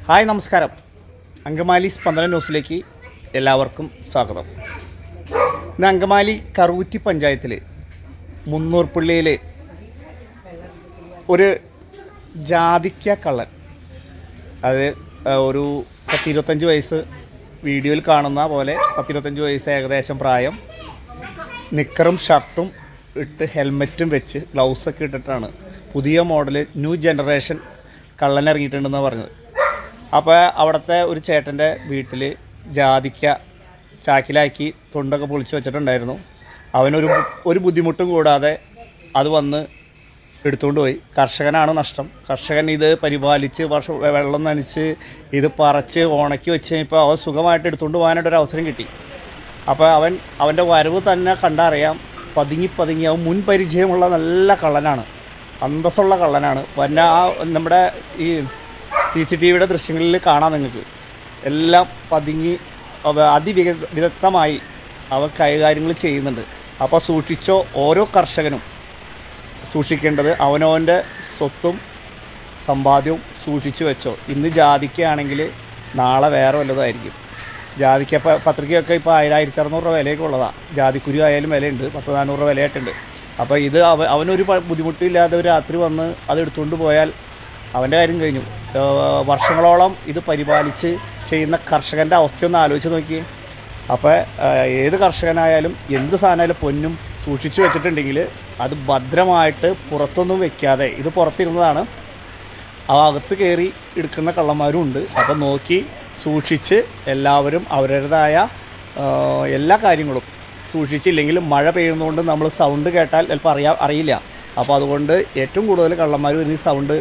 Hi നമസ്കാരം. അങ്കമാലി സ്പന്ദന ന്യൂസിലേക്ക് എല്ലാവർക്കും സ്വാഗതം. ഇന്ന് അങ്കമാലി കറുകുറ്റി പഞ്ചായത്തിൽ മുന്നൂർപ്പള്ളിയിൽ ഒരു ജാതിക്ക കള്ളൻ, അത് ഒരു 10-25 വയസ്സ്, വീഡിയോയിൽ കാണുന്ന പോലെ 10-25 വയസ്സ് ഏകദേശം പ്രായം, നിക്കറും ഷർട്ടും ഇട്ട് ഹെൽമെറ്റും വെച്ച് ഗ്ലൗസൊക്കെ ഇട്ടിട്ടാണ് പുതിയ മോഡൽ ന്യൂ ജനറേഷൻ കള്ളൻ ഇറങ്ങിയിട്ടുണ്ടെന്നാണ് പറഞ്ഞത്. അപ്പോൾ അവിടുത്തെ ഒരു ചേട്ടൻ്റെ വീട്ടിൽ ജാതിക്ക ചാക്കിലാക്കി തൊണ്ടൊക്കെ പൊളിച്ച് വെച്ചിട്ടുണ്ടായിരുന്നു. അവനൊരു ബുദ്ധിമുട്ടും കൂടാതെ അത് വന്ന് എടുത്തുകൊണ്ട് പോയി. കർഷകനാണ് നഷ്ടം. കർഷകൻ ഇത് പരിപാലിച്ച് വെള്ളം നനച്ച് ഇത് പറിച്ച് ഉണക്കി വെച്ച് ഇപ്പോൾ അവൻ സുഖമായിട്ട് എടുത്തുകൊണ്ട് പോകാനായിട്ടൊരു അവസരം കിട്ടി. അപ്പോൾ അവൻ്റെ വരവ് തന്നെ കണ്ടറിയാം. പതുങ്ങി അവൻ മുൻ പരിചയമുള്ള നല്ല കള്ളനാണ്, അന്തസ്സുള്ള കള്ളനാണ്. നമ്മുടെ ഈ CCTVയുടെ ദൃശ്യങ്ങളിൽ കാണാം നിങ്ങൾക്ക്. എല്ലാം പതുങ്ങി അതിവിദഗ്ധമായി അവൻ കൈകാര്യങ്ങൾ ചെയ്യുന്നുണ്ട്. അപ്പോൾ സൂക്ഷിച്ചോ, ഓരോ കർഷകനും സൂക്ഷിക്കേണ്ടത് അവനവൻ്റെ സ്വത്തും സമ്പാദ്യവും സൂക്ഷിച്ചു വെച്ചോ. ഇന്ന് ജാതിക്കയാണെങ്കിൽ നാളെ വേറെ വല്ലതായിരിക്കും. ജാതിക്ക പത്രികയൊക്കെ ഇപ്പോൾ 1000-1600 രൂപ വിലയൊക്കെ ഉള്ളതാണ്. ജാതിക്കുരു ആയാലും വിലയുണ്ട്, 1000-400 രൂപ വിലയായിട്ടുണ്ട്. അപ്പോൾ ഇത് അവനൊരു ബുദ്ധിമുട്ടില്ലാതെ ഒരു രാത്രി വന്ന് അത് എടുത്തുകൊണ്ട് പോയാൽ അവൻ്റെ കാര്യം കഴിഞ്ഞു. വർഷങ്ങളോളം ഇത് പരിപാലിച്ച് ചെയ്യുന്ന കർഷകൻ്റെ അവസ്ഥയൊന്ന് ആലോചിച്ച് നോക്കി. അപ്പോൾ ഏത് കർഷകനായാലും എന്ത് സാധനമായാലും പൊന്നും സൂക്ഷിച്ചു വെച്ചിട്ടുണ്ടെങ്കിൽ അത് ഭദ്രമായിട്ട് പുറത്തൊന്നും വെക്കാതെ, ഇത് പുറത്തിരുന്നതാണ്, അകത്ത് കയറി എടുക്കുന്ന കള്ളന്മാരും ഉണ്ട്. അപ്പോൾ നോക്കി സൂക്ഷിച്ച് എല്ലാവരും അവരുടേതായ എല്ലാ കാര്യങ്ങളും സൂക്ഷിച്ചില്ലെങ്കിൽ മഴ പെയ്യുന്നതുകൊണ്ട് നമ്മൾ സൗണ്ട് കേട്ടാൽ ചിലപ്പോൾ അറിയില്ല. അപ്പോൾ അതുകൊണ്ട് ഏറ്റവും കൂടുതൽ കള്ളന്മാർ വരുന്ന ഈ സൗണ്ട്,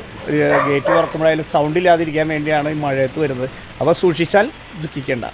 ഗേറ്റ് തുറക്കുമ്പോഴായാലും സൗണ്ട് ഇല്ലാതിരിക്കാൻ വേണ്ടിയാണ് ഈ മഴയത്ത് വരുന്നത്. അപ്പോൾ സൂക്ഷിച്ചാൽ ദുഃഖിക്കേണ്ട.